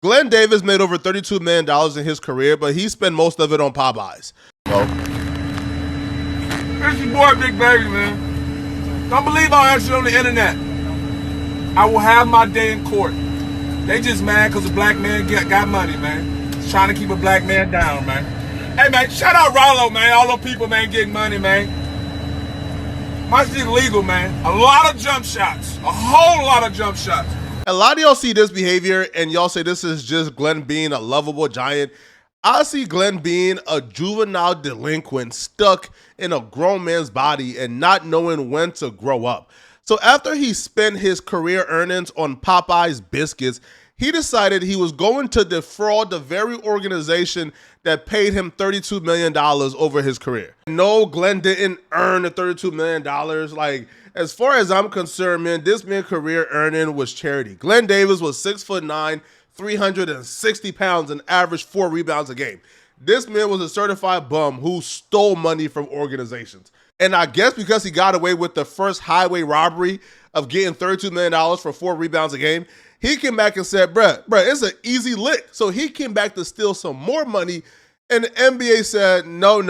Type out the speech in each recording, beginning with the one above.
Glen Davis made over $32 million in his career, but he spent most of it on Popeyes. Oh. It's your boy, Big Baby, man. Don't believe all that shit on the internet. I will have my day in court. They just mad because a black man got money, man. He's trying to keep a black man down, man. Hey, man, shout out Rollo, man. All those people, man, getting money, man. My shit legal, man. A lot of jump shots. A whole lot of jump shots. A lot of y'all see this behavior and y'all say this is just Glen being a lovable giant. I see Glen being a juvenile delinquent stuck in a grown man's body and not knowing when to grow up. So after he spent his career earnings on Popeye's biscuits, he decided he was going to defraud the very organization that paid him $32 million over his career. No, Glen didn't earn the $32 million. Like, as far as I'm concerned, man, this man's career earning was charity. Glen Davis was 6'9", 360 pounds, and averaged 4 rebounds a game. This man was a certified bum who stole money from organizations. And I guess because he got away with the first highway robbery of getting $32 million for 4 rebounds a game, he came back and said, bruh, it's an easy lick. So he came back to steal some more money, and the NBA said, no.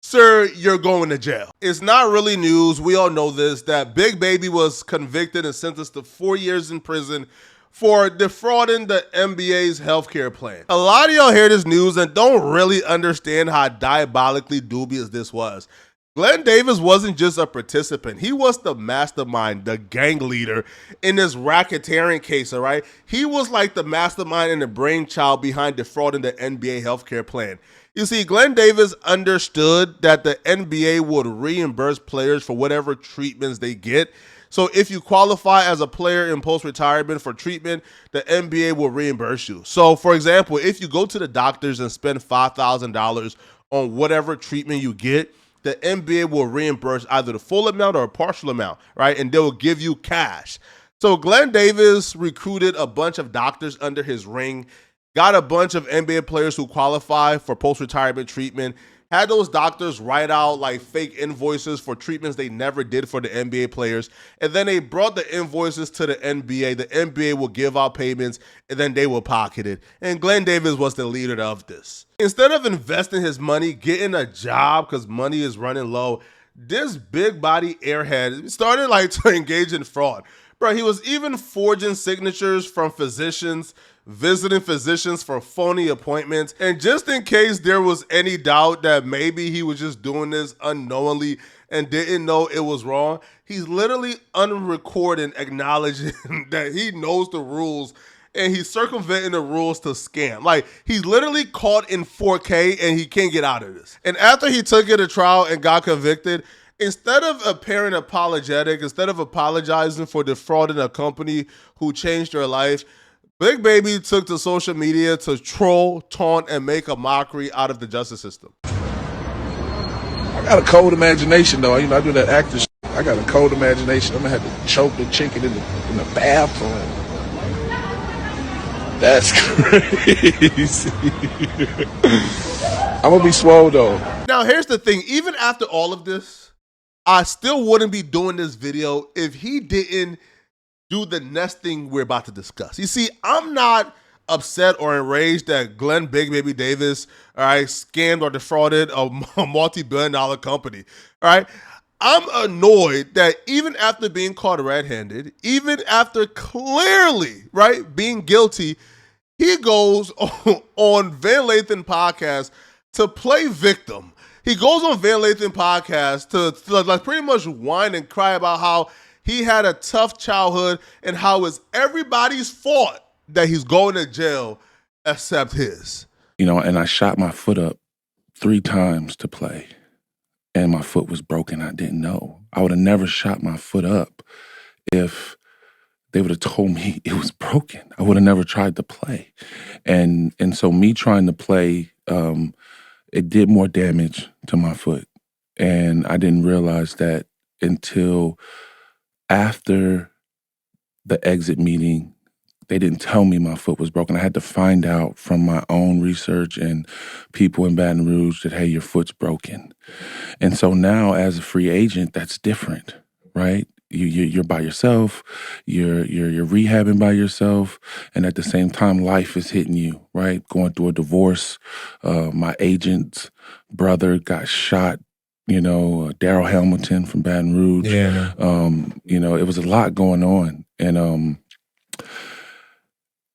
Sir, you're going to jail. It's not really news. We all know this, that Big Baby was convicted and sentenced to 4 years in prison for defrauding the NBA's healthcare plan. A lot of y'all hear this news and don't really understand how diabolically dubious this was. Glen Davis wasn't just a participant. He was the mastermind, the gang leader in this racketeering case, all right? He was like the mastermind and the brainchild behind defrauding the NBA healthcare plan. You see, Glen Davis understood that the NBA would reimburse players for whatever treatments they get. So if you qualify as a player in post-retirement for treatment, the NBA will reimburse you. So, for example, if you go to the doctors and spend $5,000 on whatever treatment you get, the NBA will reimburse either the full amount or a partial amount, right? And they will give you cash. So Glen Davis recruited a bunch of doctors under his ring, got a bunch of NBA players who qualify for post-retirement treatment, had those doctors write out like fake invoices for treatments they never did for the NBA players, and then they brought the invoices to the NBA. The NBA will give out payments, and then they will pocket it. And Glen Davis was the leader of this. Instead of investing his money, getting a job because money is running low, this big body airhead started like to engage in fraud. Bro, he was even forging signatures from physicians, visiting physicians for phony appointments. And just in case there was any doubt that maybe he was just doing this unknowingly and didn't know it was wrong, he's literally unrecorded acknowledging that he knows the rules and he's circumventing the rules to scam. Like, he's literally caught in 4K and he can't get out of this. And after he took it to trial and got convicted, instead of appearing apologetic, instead of apologizing for defrauding a company who changed their life, Big Baby took to social media to troll, taunt, and make a mockery out of the justice system. I got a cold imagination, though. You know, I do that actor shit. I got a cold imagination. I'm going to have to choke the chicken in the bathroom. That's crazy. I'm going to be swole, though. Now, here's the thing. Even after all of this, I still wouldn't be doing this video if he didn't do the next thing we're about to discuss. You see, I'm not upset or enraged that Glen Big Baby Davis, all right, scammed or defrauded a multi-billion-dollar company, all right? I'm annoyed that even after being caught red-handed, even after clearly, right, being guilty, he goes on Van Lathan podcast to play victim. He goes on Van Lathan podcast to like pretty much whine and cry about how he had a tough childhood and how it's everybody's fault that he's going to jail except his. You know, and I shot my foot up 3 times to play, and my foot was broken. I didn't know. I would have never shot my foot up if they would have told me it was broken. I would have never tried to play. And so me trying to play, it did more damage to my foot. And I didn't realize that until after the exit meeting. They didn't tell me my foot was broken. I had to find out from my own research and people in Baton Rouge that, hey, your foot's broken. And so now as a free agent, that's different, right? you're by yourself, you're rehabbing by yourself, and at the same time, life is hitting you, right? Going through a divorce. My agent's brother got shot. Daryl Hamilton from Baton Rouge. Yeah. It was a lot going on, and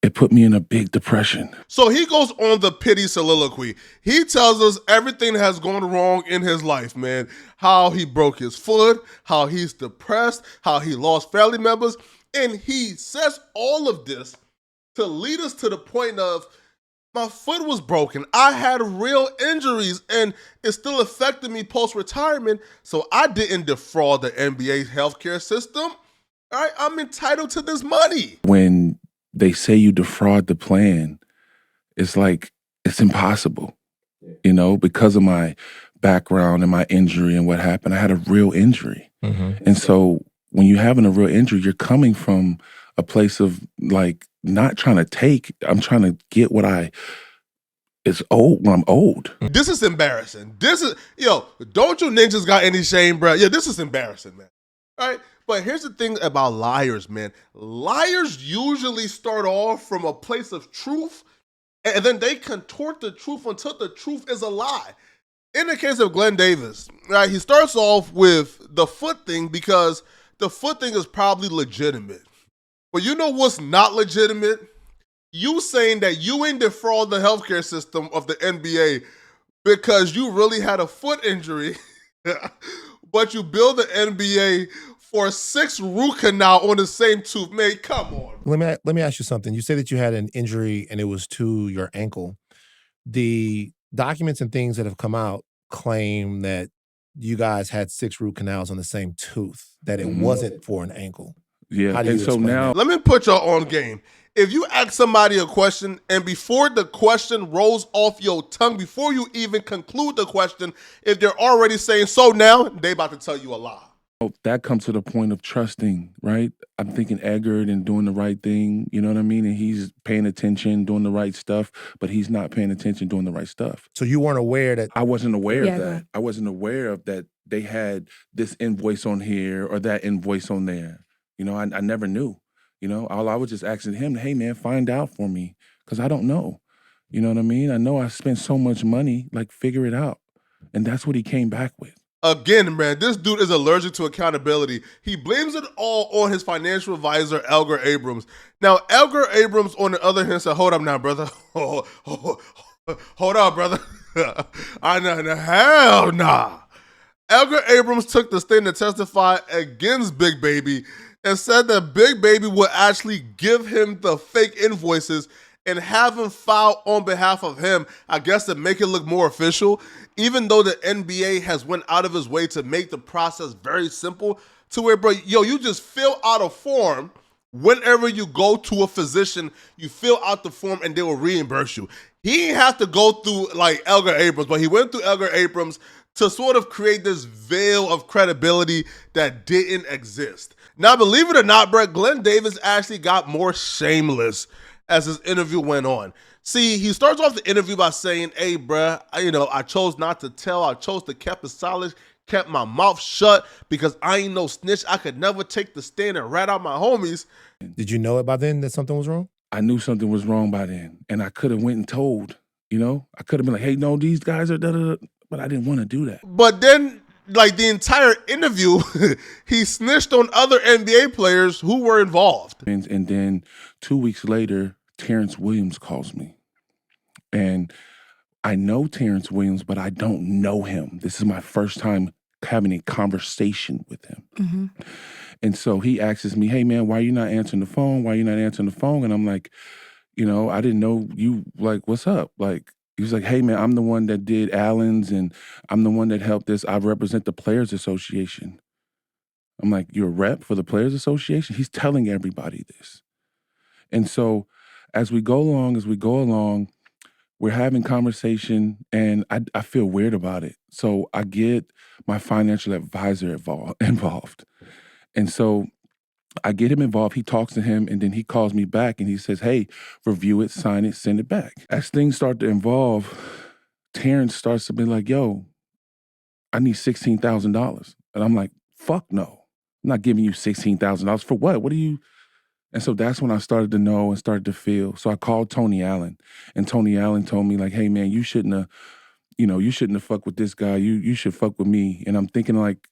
it put me in a big depression. So he goes on the pity soliloquy. He tells us everything that has gone wrong in his life, man. How he broke his foot, how he's depressed, how he lost family members. And he says all of this to lead us to the point of, my foot was broken. I had real injuries, and it still affected me post-retirement, so I didn't defraud the NBA healthcare system. All right, I'm entitled to this money. When they say you defraud the plan, it's like, it's impossible, because of my background and my injury and what happened. I had a real injury. Mm-hmm. And so when you're having a real injury, you're coming from a place of not trying to take, I'm trying to get what it's old when I'm old. This is embarrassing. Don't you ninjas got any shame, bro? Yeah, this is embarrassing, man. All right? But here's the thing about liars, man. Liars usually start off from a place of truth, and then they contort the truth until the truth is a lie. In the case of Glen Davis, right, he starts off with the foot thing because the foot thing is probably legitimate. But you know what's not legitimate? You saying that you ain't defraud the healthcare system of the NBA because you really had a foot injury, but you billed the NBA for 6 root canal on the same tooth. Man, come on. Let me ask you something. You say that you had an injury and it was to your ankle. The documents and things that have come out claim that you guys had 6 root canals on the same tooth, that it wasn't for an ankle. Yeah, How do you and so explain now that? Let me put y'all on game. If you ask somebody a question and before the question rolls off your tongue, before you even conclude the question, if they're already saying so now, they about to tell you a lie. that comes to the point of trusting, right? I'm thinking Eggert and doing the right thing, you know what I mean? And he's paying attention, doing the right stuff, but he's not paying attention, doing the right stuff. So you weren't aware that I wasn't aware Yeah, of go that. ahead. I wasn't aware of that they had this invoice on here or that invoice on there. I never knew. All I was just asking him, hey man, find out for me, because I don't know. You know what I mean? I know I spent so much money, figure it out. And that's what he came back with. Again, man, this dude is allergic to accountability. He blames it all on his financial advisor, Elgar Abrams. Now, Elgar Abrams, on the other hand, said, hold up now, brother. Hold up, brother. I know, hell nah. Elgar Abrams took the stand to testify against Big Baby and said that Big Baby would actually give him the fake invoices and have him file on behalf of him, I guess to make it look more official, even though the NBA has went out of his way to make the process very simple to where, bro, you just fill out a form. Whenever you go to a physician, you fill out the form and they will reimburse you. He didn't have to go through Elgar Abrams, but he went through Elgar Abrams to sort of create this veil of credibility that didn't exist. Now, believe it or not, Brett, Glen Davis actually got more shameless as his interview went on. See, he starts off the interview by saying, hey, bruh, I chose not to tell. I chose to keep it solid, kept my mouth shut because I ain't no snitch. I could never take the stand and rat out my homies. Did you know it by then that something was wrong? I knew something was wrong by then, and I could have went and told, I could have been like, hey, no, these guys are da-da-da, but I didn't want to do that. But then, the entire interview, he snitched on other NBA players who were involved. And then 2 weeks later, Terrence Williams calls me. And I know Terrence Williams, but I don't know him. This is my first time having a conversation with him. Mm-hmm. And so he asks me, hey, man, why are you not answering the phone? Why are you not answering the phone? And I'm like, I didn't know you, what's up? He was like, hey, man, I'm the one that did Allen's and I'm the one that helped this. I represent the Players Association. I'm like, you're a rep for the Players Association? He's telling everybody this. And so as we go along, we're having conversation and I feel weird about it. So I get my financial advisor involved. And so I get him involved. He talks to him and then he calls me back and he says, hey, review it, sign it, send it back. As things start to involve, Terrence starts to be like, yo, I need $16,000. And I'm like, fuck no. I'm not giving you $16,000 for what? What are you? And so that's when I started to know and started to feel. So I called Tony Allen, and Tony Allen told me like, "Hey man, you shouldn't have fucked with this guy. You should fuck with me." And I'm thinking like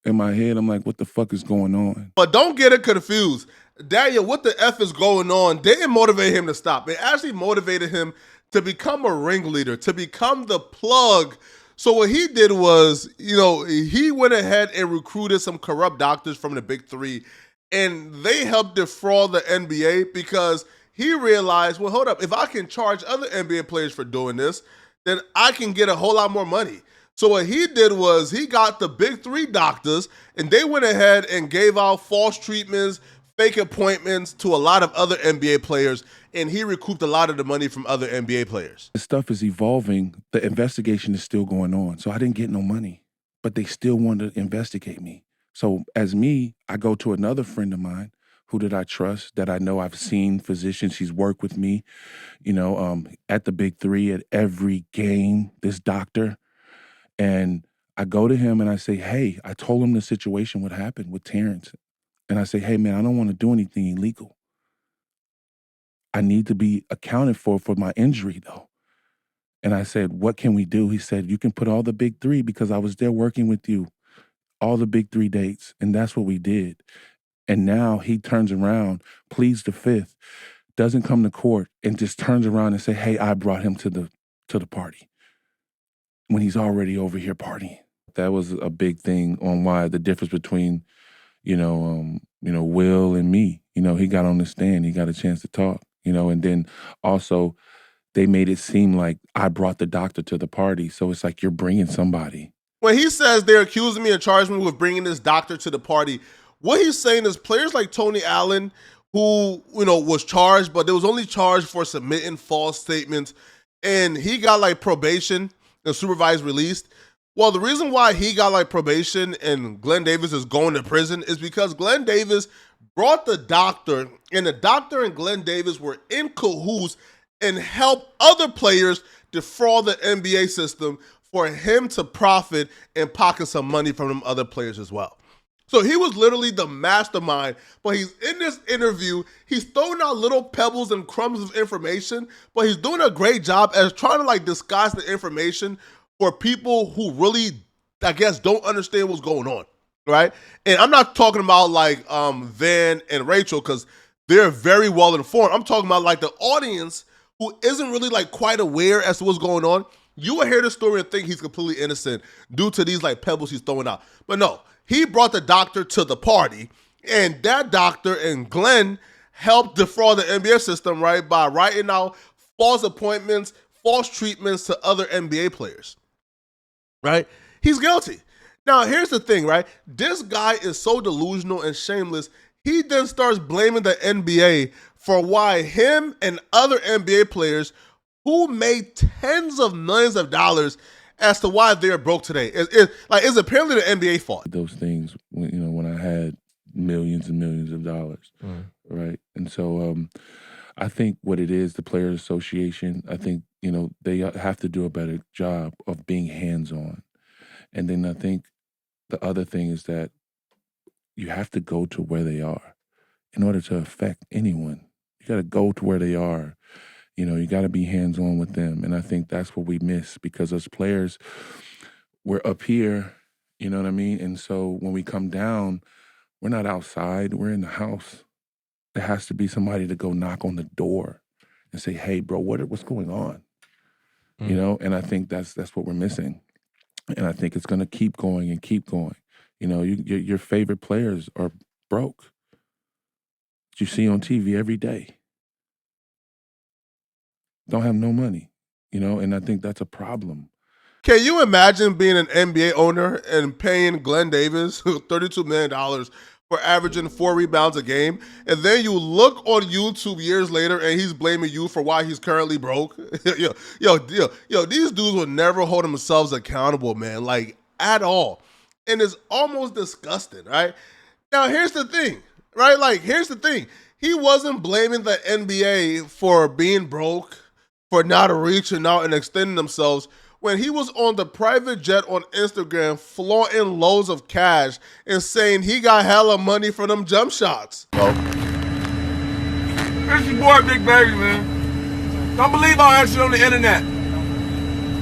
in my head, I'm like, what the fuck is going on? But don't get it confused. Daniel, what the F is going on didn't motivate him to stop. It actually motivated him to become a ringleader, to become the plug. So what he did was, he went ahead and recruited some corrupt doctors from the Big Three, and they helped defraud the NBA because he realized, well, hold up, if I can charge other NBA players for doing this, then I can get a whole lot more money. So what he did was he got the Big Three doctors, and they went ahead and gave out false treatments, fake appointments to a lot of other NBA players, and he recouped a lot of the money from other NBA players. The stuff is evolving. The investigation is still going on. So I didn't get no money, but they still wanted to investigate me. So as me, I go to another friend of mine who did I trust, that I know I've seen physicians. He's worked with me, at the Big Three, at every game, this doctor. And I go to him and I say, hey, I told him the situation, what happened with Terrence. And I say, hey, man, I don't want to do anything illegal. I need to be accounted for my injury, though. And I said, what can we do? He said, you can put all the Big Three, because I was there working with you, all the Big Three dates. And that's what we did. And now he turns around, pleads the Fifth, doesn't come to court, and just turns around and say, hey, I brought him to the party, when he's already over here partying. That was a big thing on why the difference between, Will and me. He got on the stand, he got a chance to talk, and then also they made it seem like I brought the doctor to the party. So it's like you're bringing somebody. When he says they're accusing me and charging me with bringing this doctor to the party, what he's saying is players like Tony Allen, who, was charged, but they was only charged for submitting false statements, and he got like probation and supervised released. Well, the reason why he got like probation and Glen Davis is going to prison is because Glen Davis brought the doctor, and the doctor and Glen Davis were in cahoots and helped other players defraud the NBA system for him to profit and pocket some money from them other players as well. So he was literally the mastermind, but he's in this interview, he's throwing out little pebbles and crumbs of information, but he's doing a great job as trying to like disguise the information for people who really, I guess, don't understand what's going on, right? And I'm not talking about like Van and Rachel, because they're very well informed. I'm talking about like the audience who isn't really like quite aware as to what's going on. You will hear the story and think he's completely innocent due to these like pebbles he's throwing out. But no, he brought the doctor to the party, and that doctor and Glenn helped defraud the NBA system, right, by writing out false appointments, false treatments to other NBA players, right? He's guilty. Now, here's the thing, right? This guy is so delusional and shameless, he then starts blaming the NBA for why him and other NBA players who made tens of millions of dollars as to why they're broke today. It's apparently the NBA fault. Those things, when I had millions and millions of dollars, right? And so I think what it is, the Players Association, I think, they have to do a better job of being hands-on. And then I think the other thing is that you have to go to where they are in order to affect anyone. You got to go to where they are. You got to be hands-on with them. And I think that's what we miss, because as players, we're up here, you know what I mean? And so when we come down, we're not outside, we're in the house. There has to be somebody to go knock on the door and say, hey, bro, what's going on? And I think that's what we're missing. And I think it's going to keep going and keep going. Your favorite players are broke. You see on TV every day. Don't have no money, and I think that's a problem. Can you imagine being an NBA owner and paying Glen Davis $32 million for averaging 4 rebounds a game, and then you look on YouTube years later and he's blaming you for why he's currently broke? Yo, these dudes will never hold themselves accountable, man, like at all. And it's almost disgusting, right? Now, here's the thing, right? Like, here's the thing. He wasn't blaming the NBA for being broke, for not reaching out and extending themselves. when he was on the private jet on Instagram flaunting loads of cash and saying he got hella money for them jump shots. It's your boy Big Baby, man. Don't believe all that shit on the internet.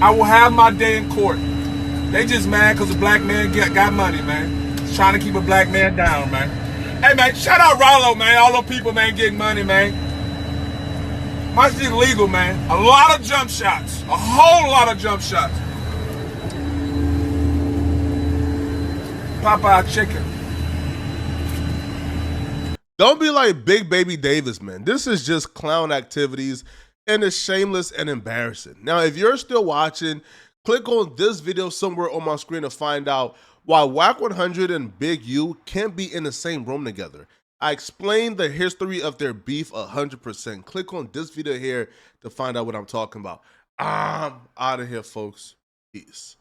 I will have my day in court. They just mad because a black man got money, man. It's trying to keep a black man down, man. Hey, man, shout out Rollo, man. All those people, man, getting money, man. My shit legal, man. A lot of jump shots. A whole lot of jump shots. Popeye chicken. Don't be like Big Baby Davis, man. This is just clown activities, and it's shameless and embarrassing. Now, if you're still watching, click on this video somewhere on my screen to find out why Wack 100 and Big U can't be in the same room together. I explained the history of their beef 100%. Click on this video here to find out what I'm talking about. I'm out of here, folks. Peace.